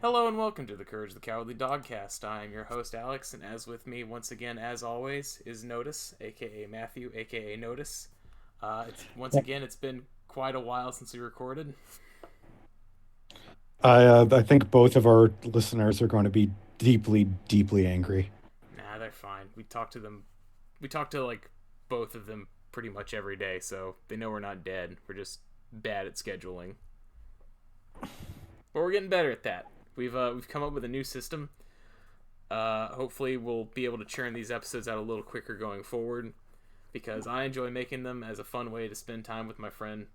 Hello and welcome to the Courage the Cowardly Dogcast. I am your host Alex, and as with me once again, as always, is Notice, aka Matthew, aka Notice. It's been quite a while since we recorded. I think both of our listeners are going to be deeply, deeply angry. Nah, they're fine. We talk to them. We talk to like both of them pretty much every day, so they know we're not dead. We're just bad at scheduling, but we're getting better at that. We've come up with a new system. Hopefully, we'll be able to churn these episodes out a little quicker going forward because I enjoy making them as a fun way to spend time with my friend.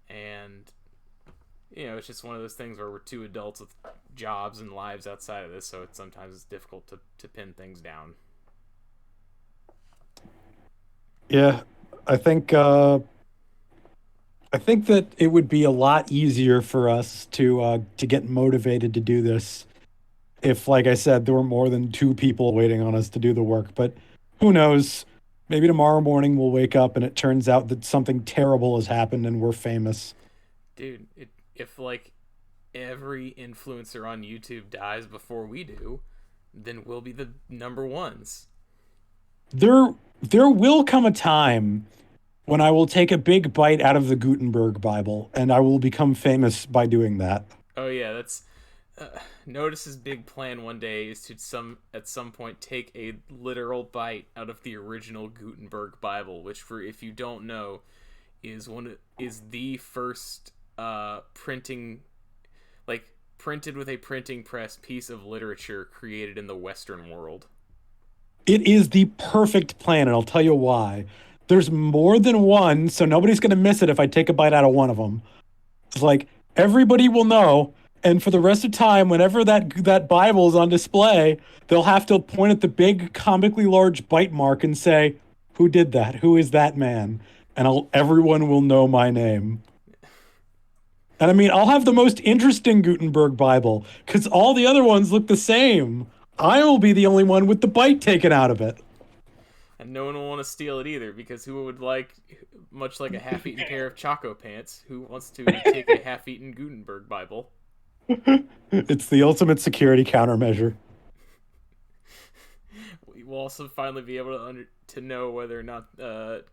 And, it's just one of those things where we're two adults with jobs and lives outside of this, so sometimes it's difficult to pin things down. Yeah, I think uh, I think that it would be a lot easier for us to get motivated to do this if, like I said, there were more than two people waiting on us to do the work. But who knows? Maybe tomorrow morning we'll wake up and it turns out that something terrible has happened and we're famous. Dude, if like every influencer on YouTube dies before we do, then we'll be the number ones. There, there will come a time when I will take a big bite out of the Gutenberg Bible, and I will become famous by doing that. Oh yeah, that's Notice's big plan one day is to some at some point take a literal bite out of the original Gutenberg Bible, which, for if you don't know, is the first printing, like, printed with a printing press piece of literature created in the Western world. It is the perfect plan, and I'll tell you why. There's more than one, so nobody's going to miss it if I take a bite out of one of them. It's like everybody will know, and for the rest of time, whenever that Bible is on display, they'll have to point at the big, comically large bite mark and say, "Who did that? Who is that man?" And everyone will know my name. And I mean, I'll have the most interesting Gutenberg Bible because all the other ones look the same. I will be the only one with the bite taken out of it. And no one will want to steal it either, because who would like, much like a half-eaten pair of Choco Pants, who wants to take a half-eaten Gutenberg Bible? It's the ultimate security countermeasure. We will also finally be able to know whether or not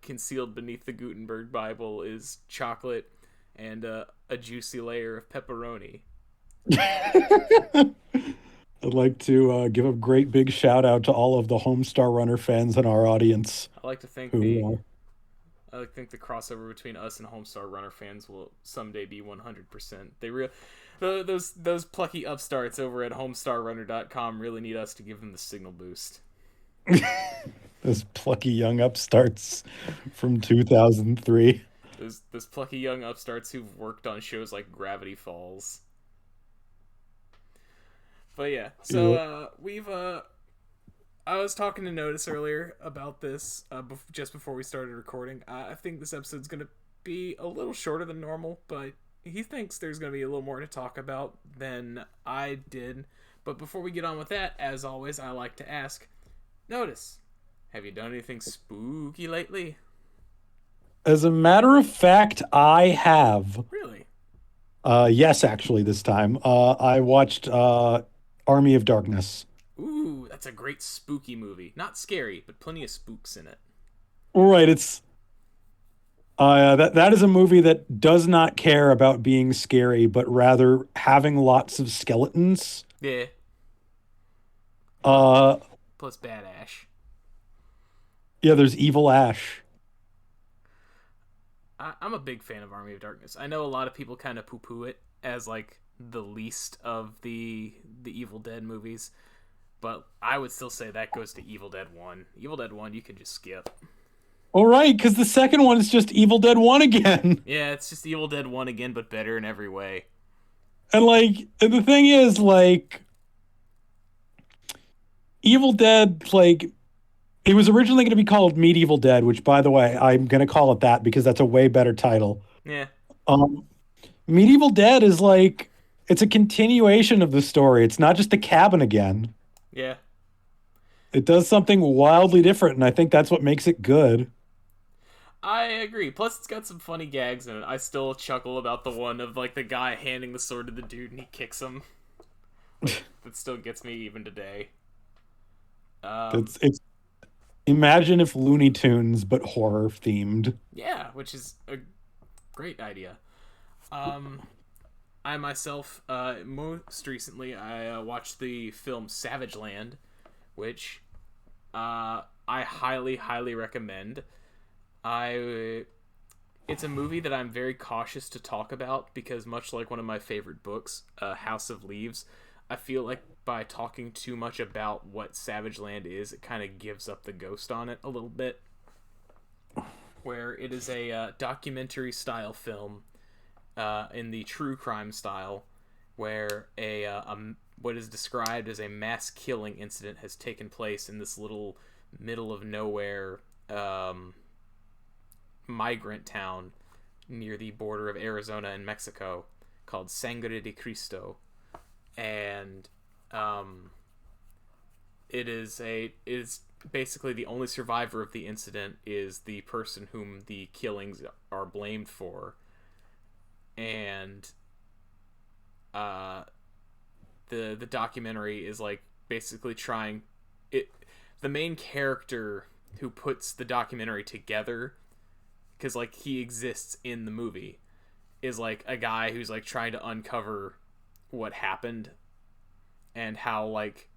concealed beneath the Gutenberg Bible is chocolate and a juicy layer of pepperoni. I'd like to give a great big shout out to all of the Homestar Runner fans in our audience I like to think the who I like to think the crossover between us and Homestar Runner fans will someday be 100%. Those plucky upstarts over at homestarrunner.com really need us to give them the signal boost. those plucky young upstarts from 2003. Those plucky young upstarts who've worked on shows like Gravity Falls. But yeah, so Yeah. we've I was talking to Notice earlier about this just before we started recording. I think this episode's gonna be a little shorter than normal, but he thinks there's gonna be a little more to talk about than I did. But before we get on with that, as always, I like to ask, Notice, have you done anything spooky lately? As a matter of fact, I have. Really? Yes, actually, this time. I watched Army of Darkness. Ooh, that's a great spooky movie. Not scary, but plenty of spooks in it. Right, it's that is a movie that does not care about being scary, but rather having lots of skeletons. Yeah. Plus, Uh, plus Bad Ash. yeah, there's Evil Ash. I'm a big fan of Army of Darkness. I know a lot of people kind of poo-poo it as like the least of the Evil Dead movies, but I would still say that goes to Evil Dead 1. Evil Dead 1 you could just skip. All right, because the second one is just Evil Dead 1 again. Yeah, it's just Evil Dead 1 again, but better in every way. And the thing is, like, Evil Dead, like, it was originally going to be called Medieval Dead, which, by the way, I'm going to call it that because that's a way better title. Yeah. Um, Medieval Dead is like, it's a continuation of the story. It's not just a cabin again. Yeah. It does something wildly different, and I think that's what makes it good. I agree. Plus it's got some funny gags in it. I still chuckle about the one of like the guy handing the sword to the dude and he kicks him. that still gets me even today. Um, It's imagine if Looney Tunes but horror themed. yeah, which is a great idea. Um, I myself, most recently, I watched the film Savage Land, which I highly, highly recommend. I It's a movie that I'm very cautious to talk about because, much like one of my favorite books, House of Leaves, I feel like by talking too much about what Savage Land is, it kind of gives up the ghost on it a little bit. Where it is a documentary style film in the true crime style, where what is described as a mass killing incident has taken place in this little middle of nowhere migrant town near the border of Arizona and Mexico called Sangre de Cristo, and it is basically the only survivor of the incident is the person whom the killings are blamed for, and uh, the documentary is like basically trying it. The main character who puts the documentary together, because like he exists in the movie, is like a guy who's like trying to uncover what happened and how like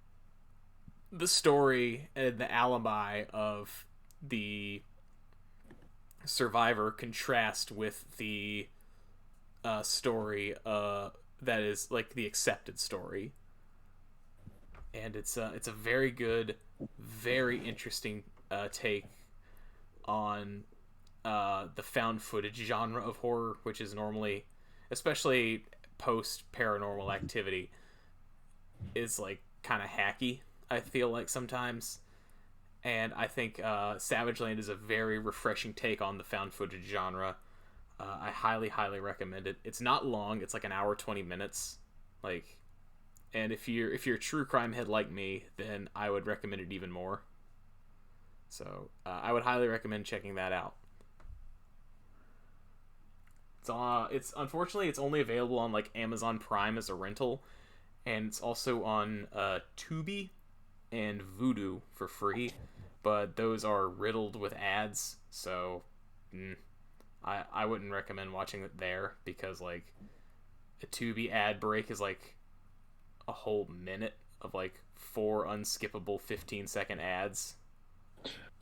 the story and the alibi of the survivor contrast with the story that is like the accepted story, and it's a very good, very interesting take on the found footage genre of horror, which is normally, especially post Paranormal Activity, is like kind of hacky. I feel like sometimes, and I think Savage Land is a very refreshing take on the found footage genre. I highly, highly recommend it. It's not long; it's like an hour 20 minutes. Like, and if you're a true crime head like me, then I would recommend it even more. So I would highly recommend checking that out. It's unfortunately it's only available on like Amazon Prime as a rental, and it's also on Tubi and Vudu for free, but those are riddled with ads, so I wouldn't recommend watching it there because like a Tubi ad break is like a whole minute of like four unskippable 15-second ads.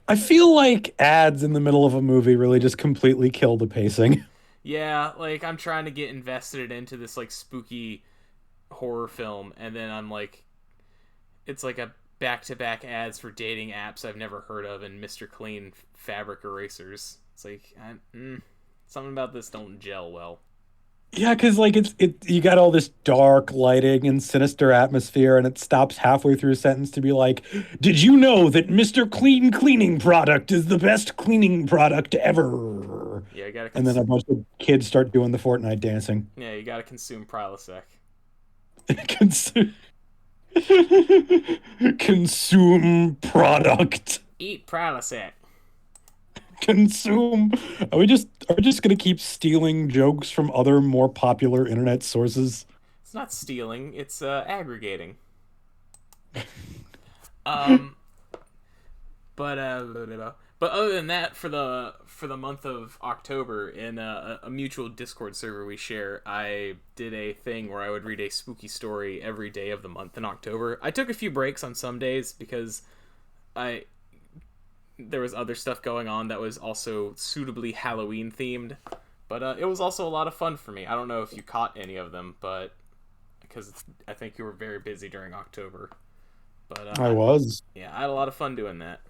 I feel like ads in the middle of a movie really just completely kill the pacing. Yeah, like I'm trying to get invested into this like spooky horror film, and then I'm like, it's like a back-to-back ads for dating apps I've never heard of and Mr. Clean fabric erasers. It's like something about this don't gel well. Yeah, because like you got all this dark lighting and sinister atmosphere, and it stops halfway through a sentence to be like, "Did you know that Mr. Clean cleaning product is the best cleaning product ever?" Yeah, you gotta And then a bunch of kids start doing the Fortnite dancing. yeah, you gotta consume Prilosec. Consume, consume product. Eat Prilosec. Consume. Are we just gonna keep stealing jokes from other more popular internet sources? It's not stealing; it's aggregating. Um, but other than that, for the month of October, in a mutual Discord server we share, I did a thing where I would read a spooky story every day of the month in October. I took a few breaks on some days because I there was other stuff going on that was also suitably Halloween themed, but it was also a lot of fun for me. I don't know if you caught any of them, but because I think you were very busy during October. But I was. yeah, I had a lot of fun doing that.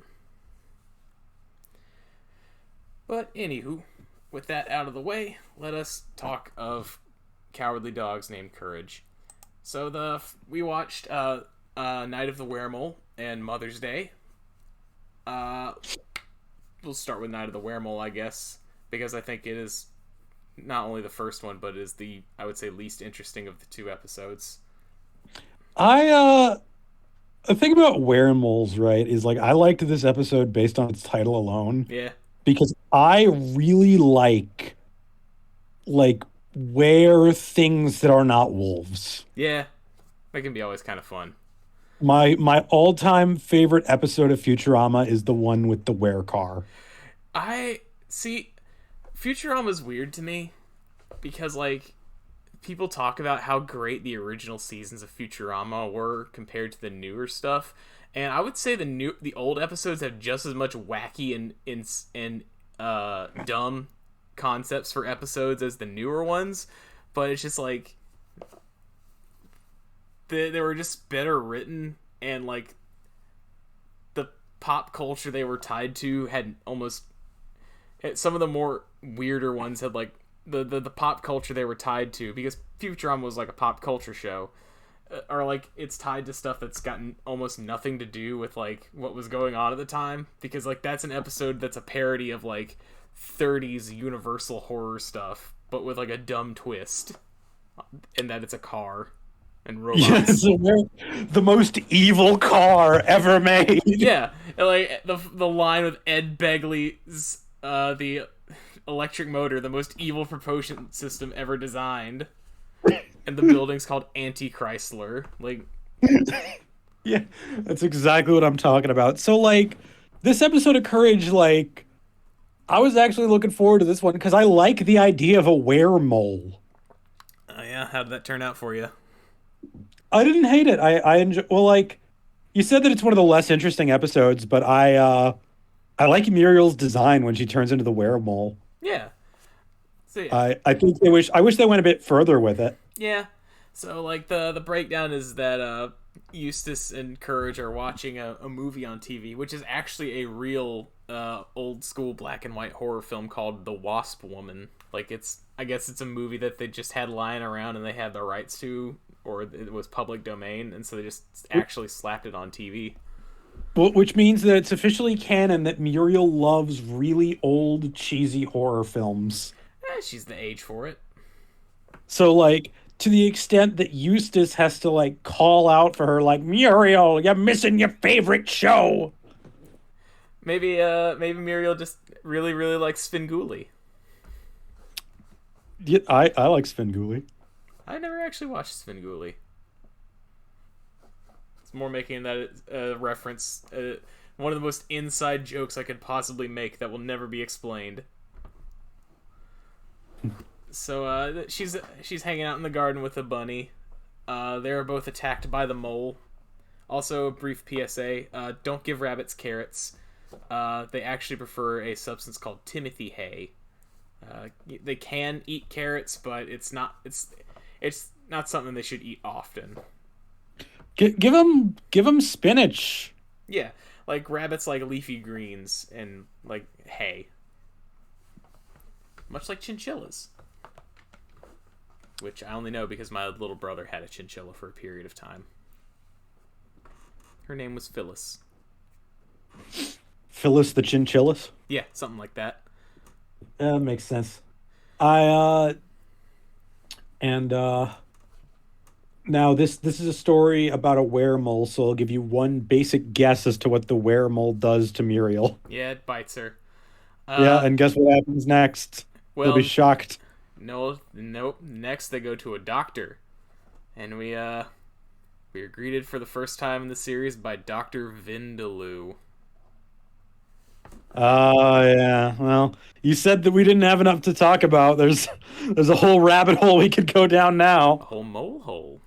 But anywho, with that out of the way, let us talk of Cowardly Dogs Named Courage. So we watched Night of the Weremole and Mother's Day. Uh, we'll start with Night of the Weremole, I guess, because I think it is not only the first one, but is the, I would say, least interesting of the two episodes. I the thing about weremoles, right, is like I liked this episode based on its title alone Yeah, because I really like where things that are not wolves. yeah, That can be always kind of fun. My all-time favorite episode of Futurama is the one with the were car. I see. Futurama's weird to me because like people talk about how great the original seasons of Futurama were compared to the newer stuff, and I would say the old episodes have just as much wacky and dumb concepts for episodes as the newer ones, but it's just like they were just better written, and like the pop culture they were tied to had almost some of the more weirder ones had like the pop culture they were tied to, because Futurama was like a pop culture show, or like it's tied to stuff that's gotten almost nothing to do with like what was going on at the time, because like that's an episode that's a parody of like 30s universal horror stuff but with like a dumb twist, in that it's a car and robots. Yes, the most evil car ever made. Yeah, and, like the line with Ed Begley's the electric motor, the most evil propulsion system ever designed, and the building's called Anti-Chrysler. Like, Yeah, that's exactly what I'm talking about. So like this episode of Courage, like I was actually looking forward to this one because I like the idea of a weremole. yeah, how did that turn out for you? I didn't hate it. I enjoy. Well, like you said that it's one of the less interesting episodes, but I like Muriel's design when she turns into the weremole. Yeah. So yeah, I think I wish they went a bit further with it. yeah. So like the breakdown is that Eustace and Courage are watching a movie on TV, which is actually a real old school black and white horror film called The Wasp Woman. Like I guess it's a movie that they just had lying around and they had the rights to, or it was public domain, and so they just actually slapped it on TV. Well, which means that it's officially canon that Muriel loves really old, cheesy horror films. She's the age for it. So, like, to the extent that Eustace has to, like, call out for her, like, Muriel, you're missing your favorite show. Maybe Muriel just really, really likes Svengoolie. Yeah, I like Svengoolie. I never actually watched Svengoolie. It's more making that reference. One of the most inside jokes I could possibly make that will never be explained. So she's hanging out in the garden with a bunny. They are both attacked by the mole. Also, a brief PSA: don't give rabbits carrots. They actually prefer a substance called Timothy hay. They can eat carrots, but it's not something they should eat often. Give them spinach. Yeah, like rabbits like leafy greens and like hay, much like chinchillas, which I only know because my little brother had a chinchilla for a period of time. Her name was Phyllis. Phyllis the chinchillas. Yeah, something like that. That makes sense. I and now this is a story about a weremole, so I'll give you one basic guess as to what the weremole does to Muriel. Yeah, it bites her. Yeah, and guess what happens next? Well, You'll be shocked. no, nope. Next, they go to a doctor, and we are greeted for the first time in the series by Dr. Vindaloo. Yeah. Well, you said that we didn't have enough to talk about. There's a whole rabbit hole we could go down A now. whole mole hole.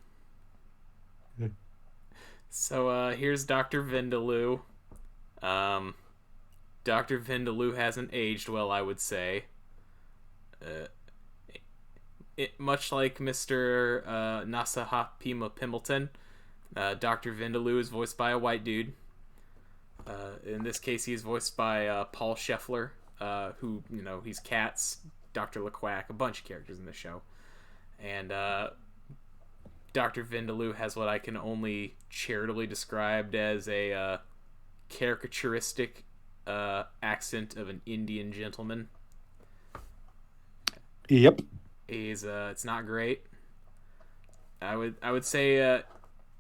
So here's Dr. Vindaloo. Dr. Vindaloo hasn't aged well, I would say. Much like Mr. Nasahapima Pimbleton, Dr. Vindaloo is voiced by a white dude. In this case, he is voiced by Paul Scheffler, who, he's Cats, Dr. LeQuack, a bunch of characters in this show. And Dr. Vindaloo has what I can only charitably describe as a caricaturistic accent of an Indian gentleman. Yep. It's not great. I would say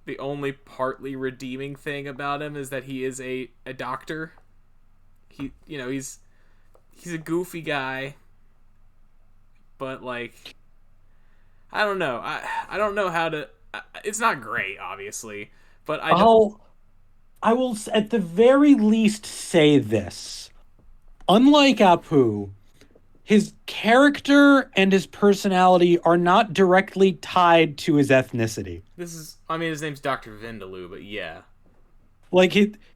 the only partly redeeming thing about him is that he is a doctor. He's a goofy guy, but like I don't know. I don't know how to It's not great, obviously, but I don't. I'll I will at the very least say this. Unlike Apu, his character and his personality are not directly tied to his ethnicity. This is. I mean, his name's Doctor Vindaloo, but yeah. Like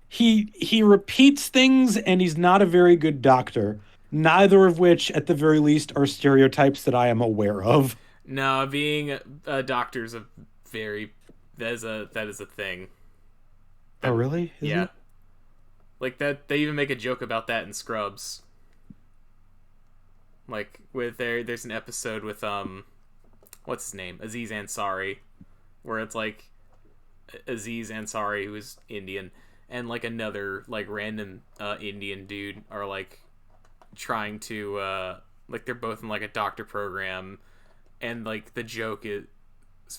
he repeats things and he's not a very good doctor. Neither of which, at the very least, are stereotypes that I am aware of. No, being a doctor's a very that is a thing. Oh, That really? Is yeah, it? like that. They even make a joke about that in Scrubs. Like with there's an episode with what's his name, Aziz Ansari, where it's like Aziz Ansari, who is Indian, and like another like random Indian dude are like trying to like they're both in like a doctor program, and like the joke is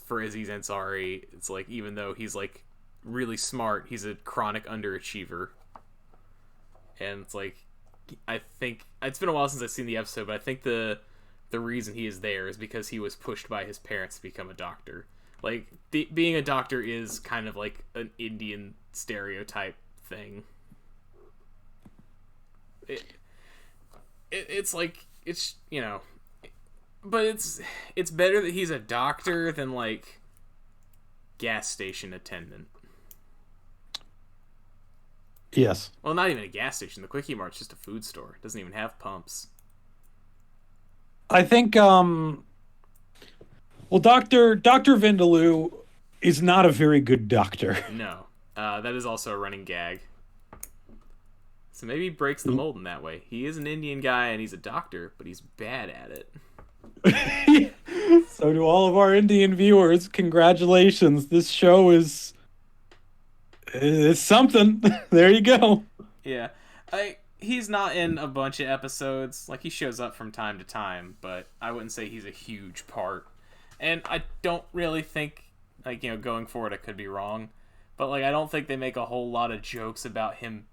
for Aziz Ansari, it's like even though he's like really smart, he's a chronic underachiever, and it's like I think it's been a while since I've seen the episode, but I think the reason he is there is because he was pushed by his parents to become a doctor. Like being a doctor is kind of like an Indian stereotype thing. It, it's like it's but it's better that he's a doctor than like gas station attendant. Yes. Well, not even a gas station. The Quickie Mart's just a food store. It doesn't even have pumps. I think well, Doctor Vindaloo is not a very good doctor. No, that is also a running gag. So maybe he breaks the mold in that way. He is an Indian guy and he's a doctor, but he's bad at it. So to all of our Indian viewers, congratulations. This show is something. There you go. Yeah, he's not in a bunch of episodes. Like he shows up from time to time, but I wouldn't say he's a huge part. And I don't really think like going forward I could be wrong, but like I don't think they make a whole lot of jokes about him.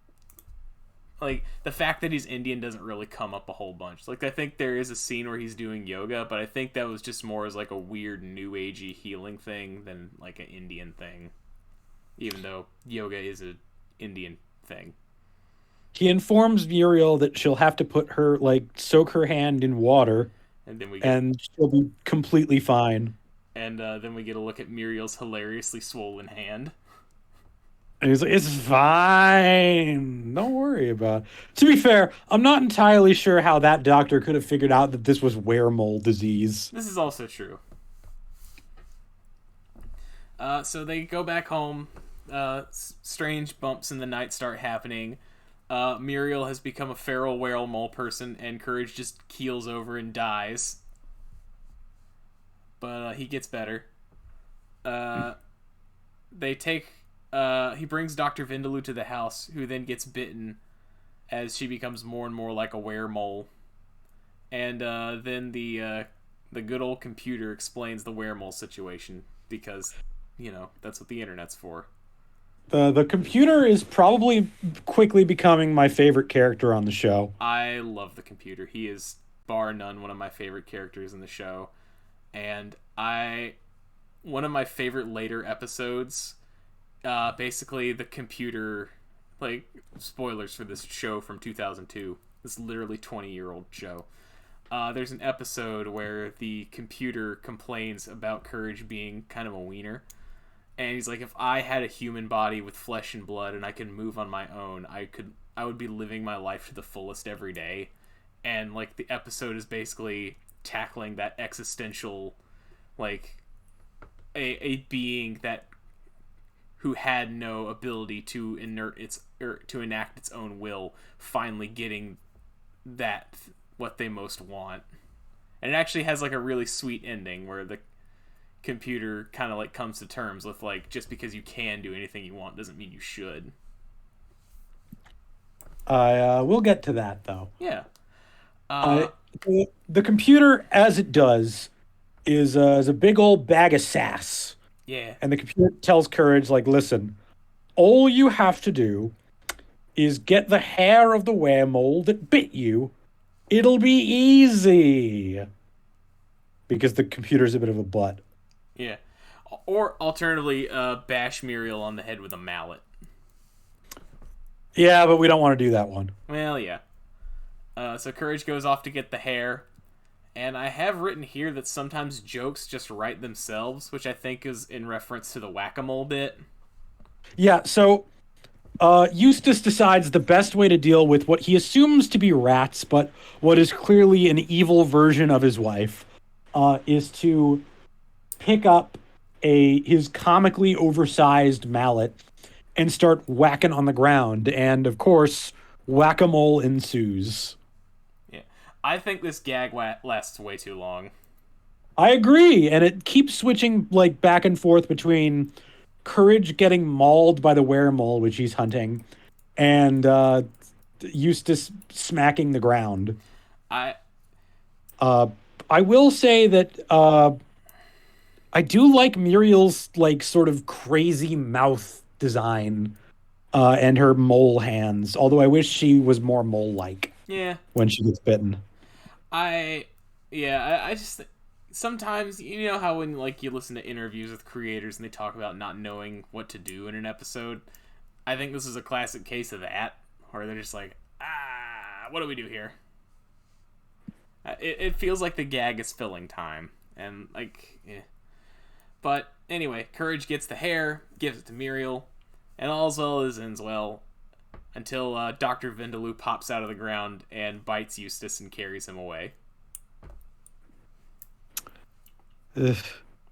Like the fact that he's Indian doesn't really come up a whole bunch. Like I think there is a scene where he's doing yoga, but I think that was just more as like a weird new agey healing thing than like an Indian thing. Even though yoga is an Indian thing. He informs Muriel that she'll have to put her soak her hand in water, And then we get and she'll be completely fine. and then we get a look at Muriel's hilariously swollen hand. And he's like, "It's fine. Don't worry about it." To be fair, I'm not entirely sure how that doctor could have figured out that this was weremold disease. This is also true. So they go back home. Strange bumps in the night start happening. Muriel has become a feral weremole person, and Courage just keels over and dies. But he gets better. They take. He brings Dr. Vindaloo to the house, who then gets bitten as she becomes more and more like a weremole. And then the good old computer explains the weremole situation because, that's what the internet's for. The computer is probably quickly becoming my favorite character on the show. I love the computer. He is bar none one of my favorite characters in the show. And one of my favorite later episodes, basically the computer, like, spoilers for this show from 2002, this literally 20-year-old show. There's an episode where the computer complains about Courage being kind of a wiener. And he's like, if I had a human body with flesh and blood and I could move on my own, I would be living my life to the fullest every day. And like the episode is basically tackling that existential, like a being that who had no ability to enact its own will, finally getting that what they most want. And it actually has like a really sweet ending where the computer kind of like comes to terms with like just because you can do anything you want doesn't mean you should. I will get to that though. Yeah. The computer, as it does, is a big old bag of sass. Yeah. And the computer tells Courage, like, listen, all you have to do is get the hair of the weremole that bit you. It'll be easy. Because the computer's a bit of a butt. Yeah. Or alternatively, bash Muriel on the head with a mallet. Yeah, but we don't want to do that one. Well, yeah. So Courage goes off to get the hair. And I have written here that sometimes jokes just write themselves, which I think is in reference to the whack-a-mole bit. Yeah, so Eustace decides the best way to deal with what he assumes to be rats, but what is clearly an evil version of his wife, is to pick up his comically oversized mallet and start whacking on the ground. And of course, whack-a-mole ensues. Yeah. I think this gag lasts way too long. I agree, and it keeps switching like back and forth between Courage getting mauled by the weremole, which he's hunting, and Eustace smacking the ground. I Uh, I will say that I do like Muriel's like sort of crazy mouth design and her mole hands. Although I wish she was more mole-like yeah. when she gets bitten. I yeah, I just sometimes you know how when like you listen to interviews with creators and they talk about not knowing what to do in an episode. I think this is a classic case of that, where they're just like, what do we do here? It feels like the gag is filling time, and like, yeah. But anyway, Courage gets the hair, gives it to Muriel, and all's well as ends well, until Dr. Vindaloo pops out of the ground and bites Eustace and carries him away. Ugh.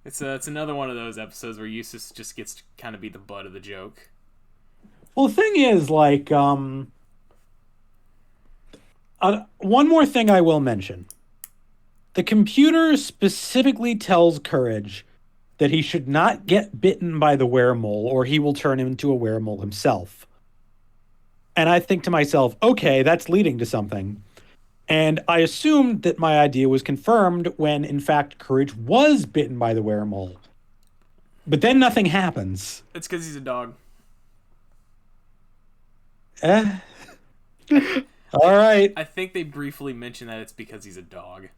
It's another one of those episodes where Eustace just gets to kind of be the butt of the joke. Well, the thing is, like, one more thing I will mention. The computer specifically tells Courage that he should not get bitten by the weremole or he will turn into a weremole himself. And I think to myself, okay, that's leading to something. And I assumed that my idea was confirmed when, in fact, Courage was bitten by the weremole. But then nothing happens. It's because he's a dog. All right. I think they briefly mentioned that it's because he's a dog.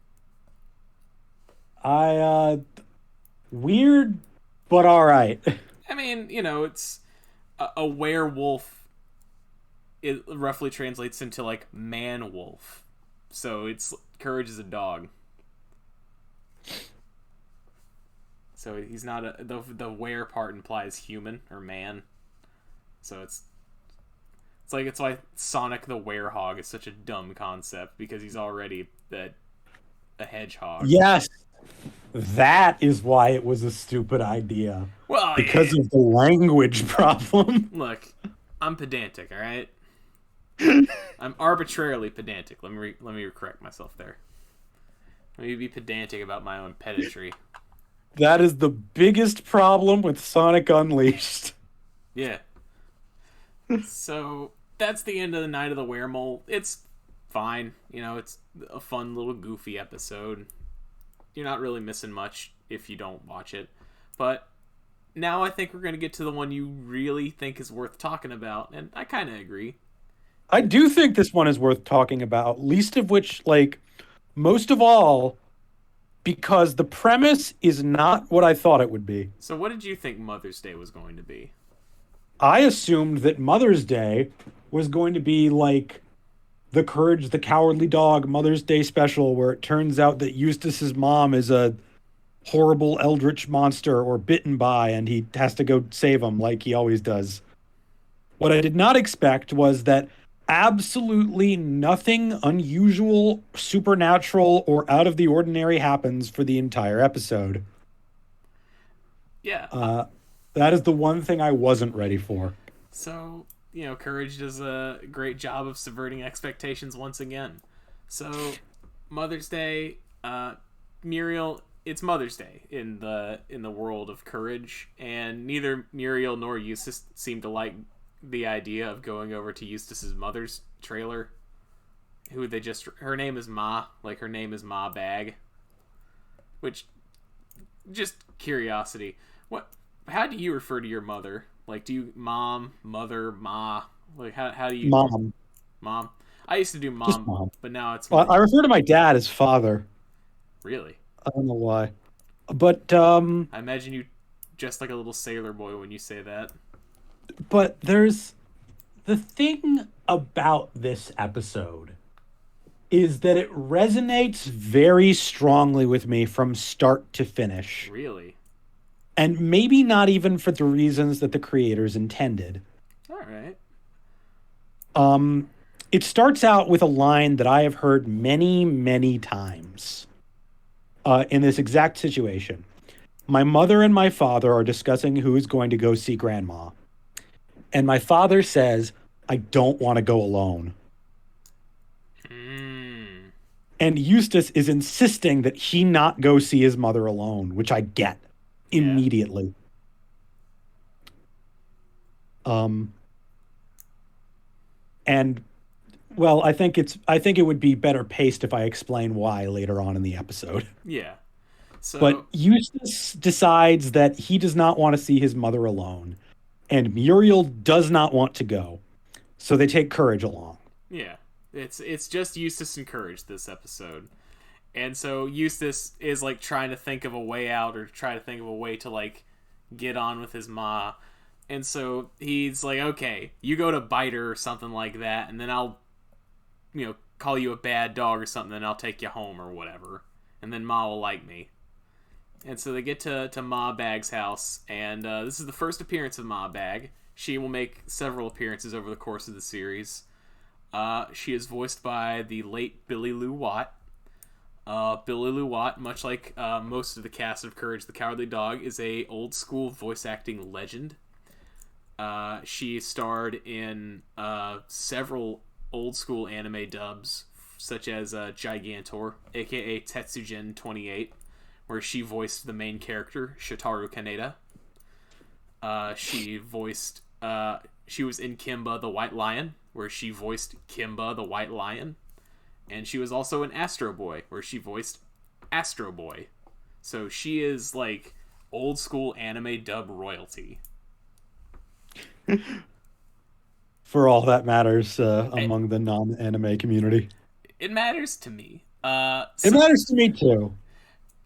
Weird, but all right. I mean, you know, it's a werewolf. It roughly translates into like man wolf, so it's Courage is a dog. So he's not the were part implies human or man, so it's why Sonic the Werehog is such a dumb concept, because he's already a hedgehog. Yes, that is why it was a stupid idea. Well, because of the language problem. Look, I'm pedantic, all right? I'm arbitrarily pedantic. Let me correct myself there. Let me be pedantic about my own pedantry. That is the biggest problem with Sonic Unleashed. Yeah. So that's the end of the Night of the Weremole. It's fine. You know, it's a fun little goofy episode. You're not really missing much if you don't watch it. But now I think we're going to get to the one you really think is worth talking about, and I kind of agree. I do think this one is worth talking about, least of which, like, most of all, because the premise is not what I thought it would be. So what did you think Mother's Day was going to be? I assumed that Mother's Day was going to be like the Courage the Cowardly Dog Mother's Day special, where it turns out that Eustace's mom is a horrible eldritch monster or bitten by, and he has to go save him like he always does. What I did not expect was that absolutely nothing unusual, supernatural, or out of the ordinary happens for the entire episode. Yeah. That is the one thing I wasn't ready for. So, you know, Courage does a great job of subverting expectations once again. So, Mother's Day, Muriel, it's Mother's Day in the world of Courage, and neither Muriel nor Eustace seem to like the idea of going over to Eustace's mother's trailer. Her name is Ma, like her name is Ma Bag. Which, just curiosity, how do you refer to your mother? Like, do you mom, mother, ma? Like, how do you... Mom. Mom? I used to do mom. But now it's... Well, I refer to my dad as father. Really? I don't know why. But, I imagine you just like a little sailor boy when you say that. But there's the thing about this episode is that it resonates very strongly with me from start to finish. Really? And maybe not even for the reasons that the creators intended. All right. It starts out with a line that I have heard many, many times in this exact situation. My mother and my father are discussing who is going to go see grandma. And my father says, I don't want to go alone. And Eustace is insisting that he not go see his mother alone, which I get immediately. And well, I think it would be better paced if I explain why later on in the episode. Yeah. So, but Eustace decides that he does not want to see his mother alone, and Muriel does not want to go. So they take Courage along. Yeah. It's just Eustace and Courage this episode. And so Eustace is like trying to think of a way out, or try to think of a way to like get on with his ma. And so he's like, okay, you go to bite her or something like that, and then I'll, call you a bad dog or something, and I'll take you home or whatever. And then Ma will like me. And so they get to Ma Bag's house, and this is the first appearance of Ma Bag. She will make several appearances over the course of the series. She is voiced by the late Billy Lou Watt. Billy Lou Watt, much like most of the cast of Courage the Cowardly Dog, is a old school voice acting legend. She starred in several old school anime dubs, such as Gigantor, aka Tetsujin 28, where she voiced the main character, Shotaro Kaneda. She was in Kimba the White Lion, where she voiced Kimba the White Lion. And she was also in Astro Boy, where she voiced Astro Boy. So she is like old school anime dub royalty. For all that matters among the non-anime community. It matters to me. It matters to me too.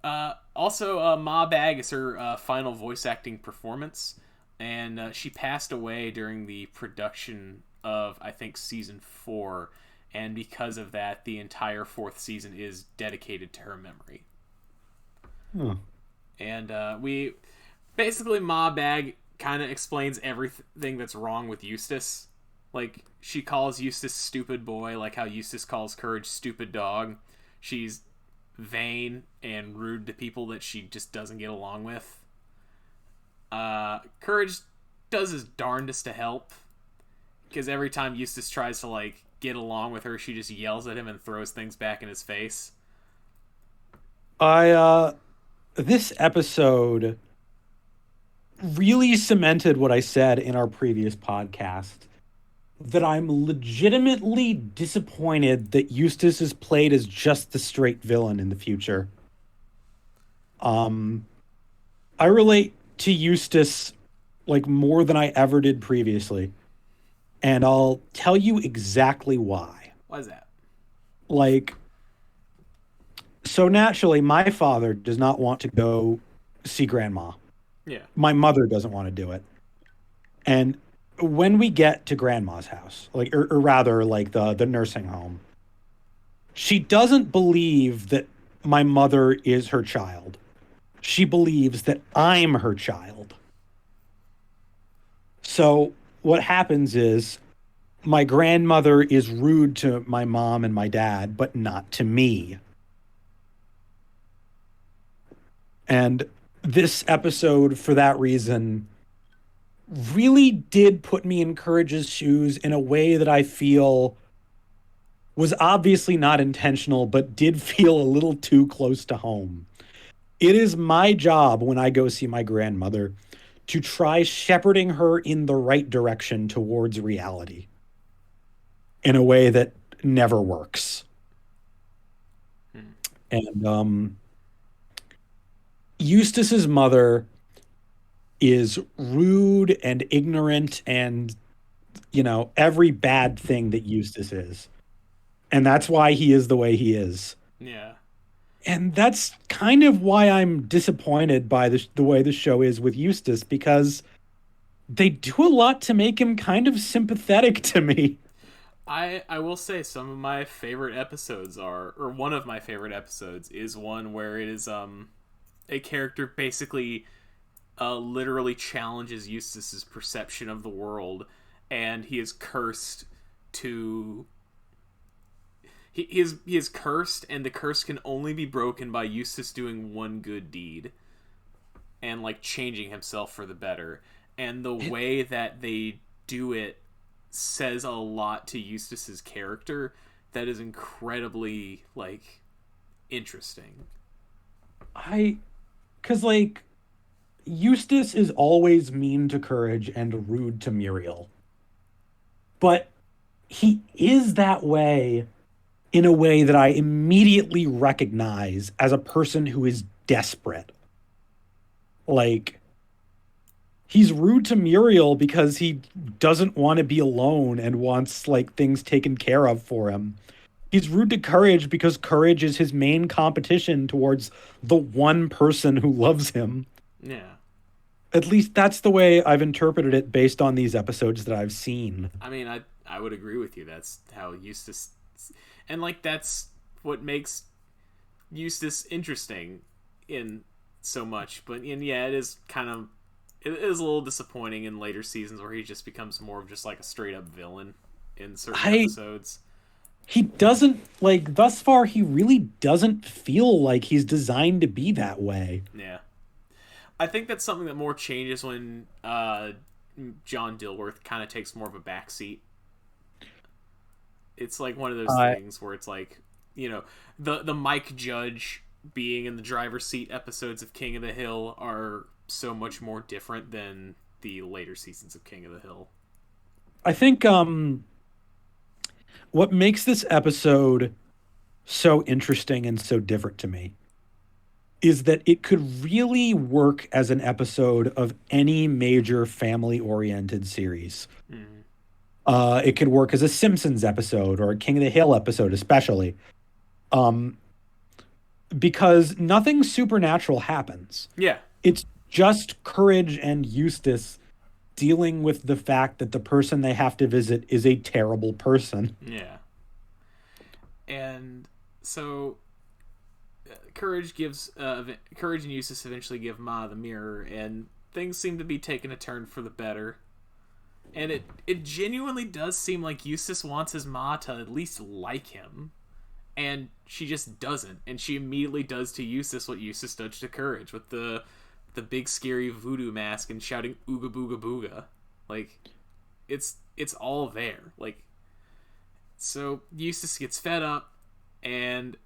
Also, Ma Bag is her final voice acting performance, and she passed away during the production of, I think, season 4, and because of that, the entire 4th season is dedicated to her memory. And basically, Ma Bag kind of explains everything that's wrong with Eustace. Like, she calls Eustace stupid boy, like how Eustace calls Courage stupid dog. She's vain and rude to people that she just doesn't get along with. Courage does his darndest to help, because every time Eustace tries to like get along with her, she just yells at him and throws things back in his face. This episode really cemented what I said in our previous podcast, that I'm legitimately disappointed that Eustace is played as just the straight villain in the future. I relate to Eustace like more than I ever did previously. And I'll tell you exactly why. Why is that? Like, so naturally, my father does not want to go see grandma. Yeah. My mother doesn't want to do it. And when we get to grandma's house, like, or rather like the nursing home, she doesn't believe that my mother is her child. She believes that I'm her child. So what happens is my grandmother is rude to my mom and my dad, but not to me. And this episode, for that reason, really did put me in Courage's shoes in a way that I feel was obviously not intentional, but did feel a little too close to home. It is my job when I go see my grandmother to try shepherding her in the right direction towards reality in a way that never works. And Eustace's mother is rude and ignorant and, every bad thing that Eustace is. And that's why he is the way he is. Yeah. And that's kind of why I'm disappointed by the way the show is with Eustace, because they do a lot to make him kind of sympathetic to me. I will say some of my favorite episodes are, or one of my favorite episodes is one where it is a character basically literally challenges Eustace's perception of the world, and he is cursed to. He is cursed, and the curse can only be broken by Eustace doing one good deed, and like changing himself for the better. And the way that they do it says a lot to Eustace's character that is incredibly like interesting. I, because like Eustace is always mean to Courage and rude to Muriel, but he is that way in a way that I immediately recognize as a person who is desperate. Like, he's rude to Muriel because he doesn't want to be alone and wants like things taken care of for him. He's rude to Courage because Courage is his main competition towards the one person who loves him. Yeah. At least that's the way I've interpreted it based on these episodes that I've seen. I mean, I would agree with you. That's how Eustace, and like that's what makes Eustace interesting in so much. But and yeah, it is a little disappointing in later seasons where he just becomes more of just like a straight up villain in certain I episodes. He doesn't like thus far he really doesn't feel like he's designed to be that way. Yeah, I think that's something that more changes when John Dilworth kind of takes more of a backseat. It's like one of those things where it's like, you know, the Mike Judge being in the driver's seat episodes of King of the Hill are so much more different than the later seasons of King of the Hill. I think what makes this episode so interesting and so different to me is that it could really work as an episode of any major family oriented series. Mm. It could work as a Simpsons episode or a King of the Hill episode, especially. Um, because nothing supernatural happens. Yeah. It's just Courage and Eustace dealing with the fact that the person they have to visit is a terrible person. Yeah. And so Courage and Eustace eventually give Ma the mirror, and things seem to be taking a turn for the better. And it genuinely does seem like Eustace wants his Ma to at least like him. And she just doesn't. And she immediately does to Eustace what Eustace does to Courage with the big scary voodoo mask and shouting ooga booga booga. Like, it's all there. Like, so Eustace gets fed up, and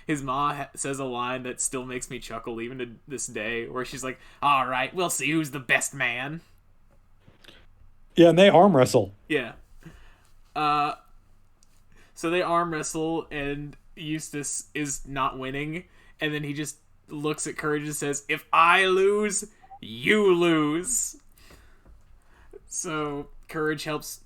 his ma says a line that still makes me chuckle even to this day, where she's like, all right, we'll see who's the best man. Yeah, and they arm wrestle. Yeah. So they arm wrestle, and Eustace is not winning, and then he just looks at Courage and says, if I lose, you lose. So Courage helps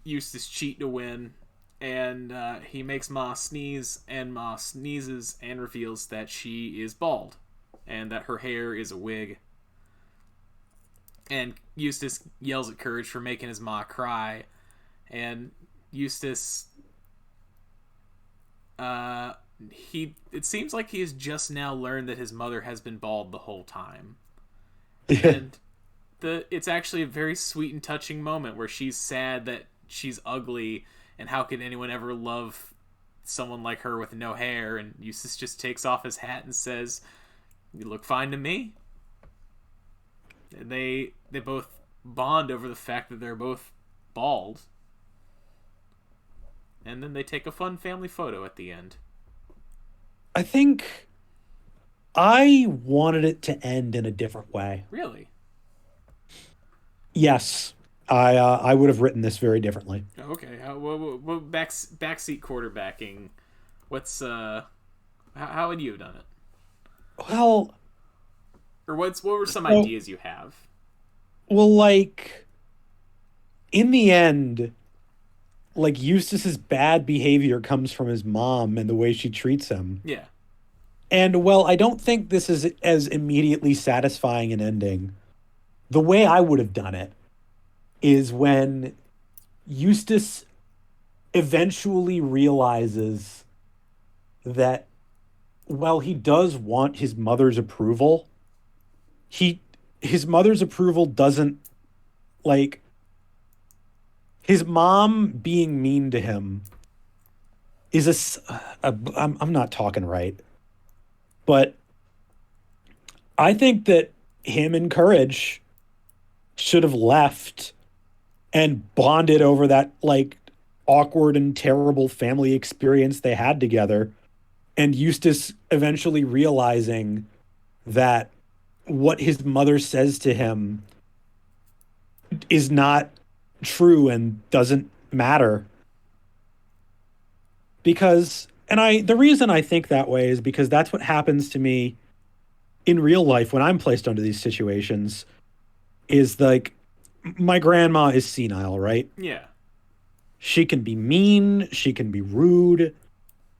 Eustace cheat to win, and he makes Ma sneeze, and Ma sneezes and reveals that she is bald, and that her hair is a wig. And Eustace yells at Courage for making his Ma cry, and Eustace... it seems like he has just now learned that his mother has been bald the whole time. And it's actually a very sweet and touching moment where she's sad that she's ugly, and how could anyone ever love someone like her with no hair, and Eustace just takes off his hat and says, you look fine to me. And they both bond over the fact that they're both bald. And then they take a fun family photo at the end. I think I wanted it to end in a different way. Really? Yes, I would have written this very differently. Okay. What backseat quarterbacking? What's how would you have done it? Well, Or what were some ideas you have? Well, like in the end, like Eustace's bad behavior comes from his mom and the way she treats him. Yeah. And well, I don't think this is as immediately satisfying an ending. The way I would have done it is when Eustace eventually realizes that, well, he does want his mother's approval. He his mother's approval doesn't, like, his mom being mean to him is I'm not talking right, but I think that him and Courage should have left and bonded over that, like, awkward and terrible family experience they had together, and Eustace eventually realizing that what his mother says to him is not true and doesn't matter. Because, and I the reason I think that way is because that's what happens to me in real life when I'm placed under these situations. Is like, my grandma is senile, right? Yeah. She can be mean, she can be rude,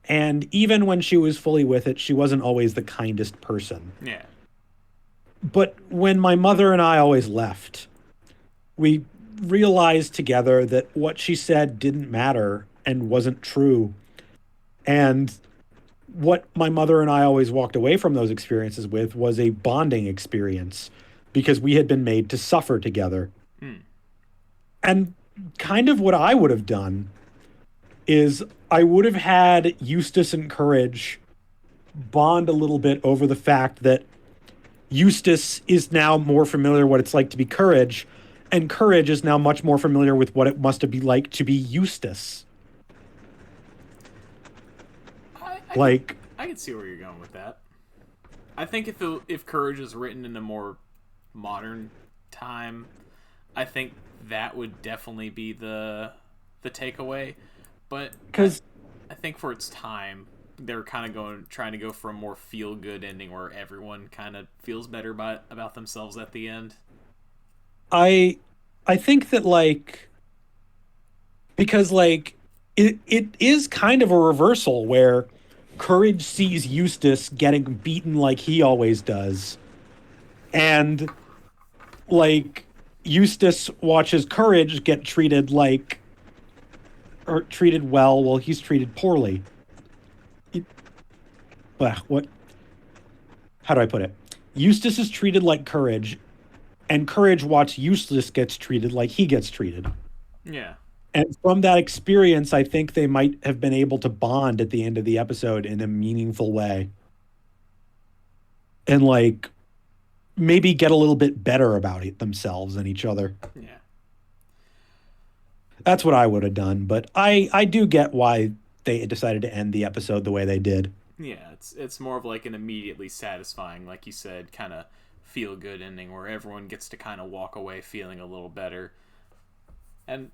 and even when she was fully with it, she wasn't always the kindest person. Yeah. But when my mother and I always left, we realized together that what she said didn't matter and wasn't true. And what my mother and I always walked away from those experiences with was a bonding experience because we had been made to suffer together. Hmm. And kind of what I would have done is I would have had Eustace and Courage bond a little bit over the fact that Eustace is now more familiar what it's like to be Courage, and Courage is now much more familiar with what it must be like to be Eustace. I can Like, I can see where you're going with that. I think if Courage was written in a more modern time, I think that would definitely be the takeaway. But because I think for its time, they're kind of trying to go for a more feel good ending where everyone kind of feels better about themselves at the end. I I think that, like, because, like, it is kind of a reversal where Courage sees Eustace getting beaten like he always does, and, like, Eustace watches Courage get treated like, or treated well while he's treated poorly. It, what? How do I put it? Eustace is treated like Courage, and Courage watch Eustace gets treated like he gets treated. Yeah. And from that experience, I think they might have been able to bond at the end of the episode in a meaningful way. And, like, maybe get a little bit better about it themselves and each other. Yeah. That's what I would have done. But I do get why they decided to end the episode the way they did. Yeah, it's more of like an immediately satisfying, like you said, kind of feel good ending where everyone gets to kind of walk away feeling a little better. And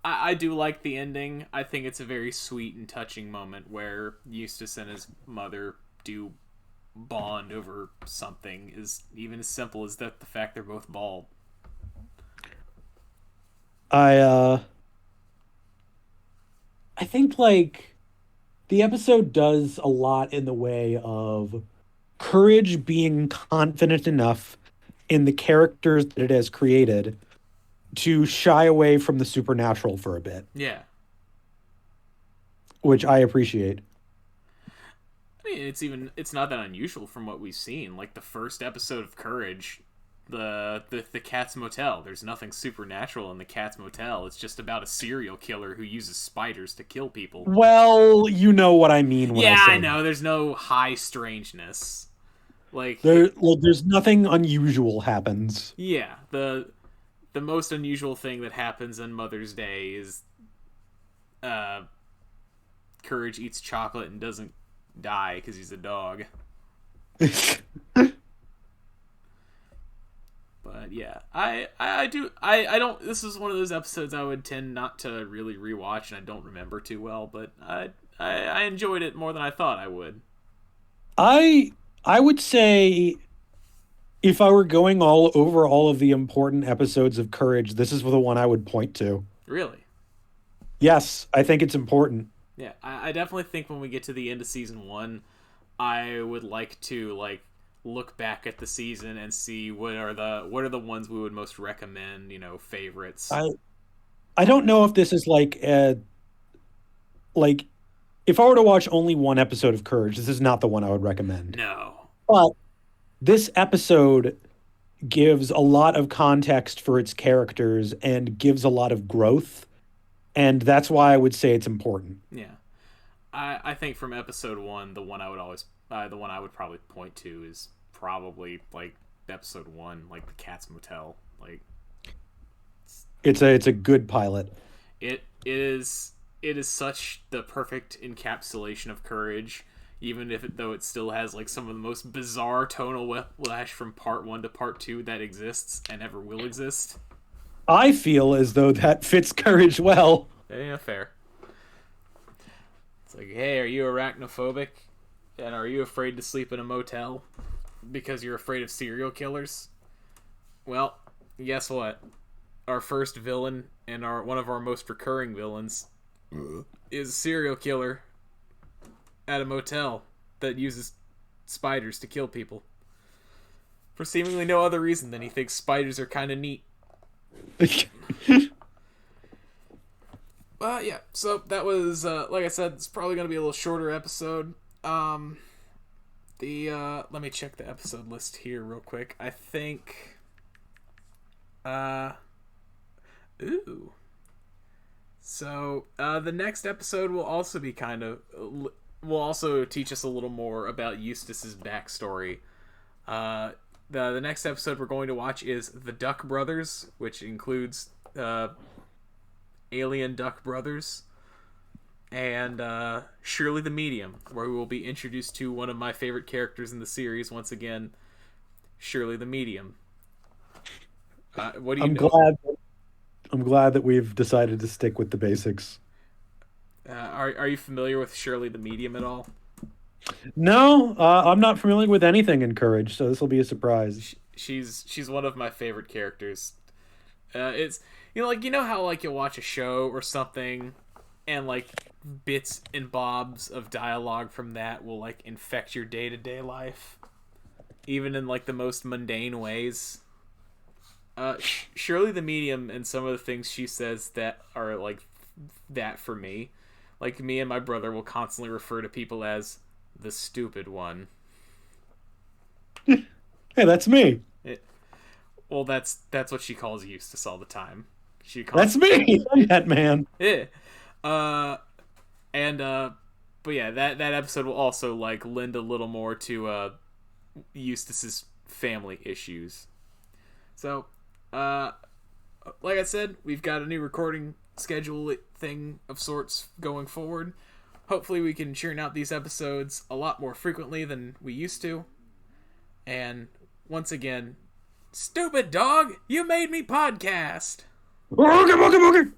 I do like the ending. I think it's a very sweet and touching moment where Eustace and his mother do bond over something, is even as simple as that the fact they're both bald. I I think, like, the episode does a lot in the way of Courage being confident enough in the characters that it has created to shy away from the supernatural for a bit, Yeah. which I appreciate. I mean, it's not that unusual from what we've seen. Like the first episode of Courage, the Cat's Motel. There's nothing supernatural in the Cat's Motel. It's just about a serial killer who uses spiders to kill people. Well, you know what I mean when Yeah, I say I know. There's no high strangeness. Like, there's nothing unusual happens. yeah, the most unusual thing that happens on Mother's Day is uh Courage eats chocolate and doesn't die because he's a dog. But yeah, I do I don't. This is one of those episodes I would tend not to really rewatch, and I don't remember too well. But I enjoyed it more than I thought I would. I I would say, if I were going all over all of the important episodes of Courage, this is the one I would point to. Really, Yes, I think it's important. yeah. I definitely think when we get to the end of season one, I would like to like look back at the season and see what are the ones we would most recommend, favorites. I don't know if this is like if I were to watch only one episode of Courage, this is not the one I would recommend. No. But this episode gives a lot of context for its characters and gives a lot of growth, and that's why I would say it's important. Yeah. I think from episode 1, the one I would probably point to is probably like episode 1, like the Cat's Motel. Like It's a good pilot. it is such the perfect encapsulation of Courage, even if though it still has like some of the most bizarre tonal whiplash from part 1 to part 2 that exists and ever will exist. I feel as though that fits Courage well. Yeah, fair. It's like, hey, are you arachnophobic? And are you afraid to sleep in a motel because you're afraid of serial killers? Well, guess what? Our first villain and one of our most recurring villains is a serial killer at a motel that uses spiders to kill people for seemingly no other reason than he thinks spiders are kind of neat. Yeah, so that was like I said, it's probably going to be a little shorter episode. Let me check the episode list here real quick. I think So, the next episode will also be will also teach us a little more about Eustace's backstory. The next episode we're going to watch is The Duck Brothers, which includes Alien Duck Brothers, and Shirley the Medium, where we will be introduced to one of my favorite characters in the series once again, Shirley the Medium. What do you know? I'm glad that we've decided to stick with the basics. Are you familiar with Shirley the Medium at all? No, I'm not familiar with anything in Courage, so this will be a surprise. She's one of my favorite characters. It's how like you'll watch a show or something, and like bits and bobs of dialogue from that will like infect your day-to-day life, even in like the most mundane ways. Shirley the Medium and some of the things she says that are like that for me. Like, me and my brother will constantly refer to people as the stupid one. Hey, that's me. That's what she calls Eustace all the time. That's me. That man. Yeah. But yeah, that episode will also like lend a little more to Eustace's family issues. So, like I said, we've got a new recording schedule thing of sorts going forward. Hopefully we can churn out these episodes a lot more frequently than we used to. And once again, stupid dog, you made me podcast. Okay.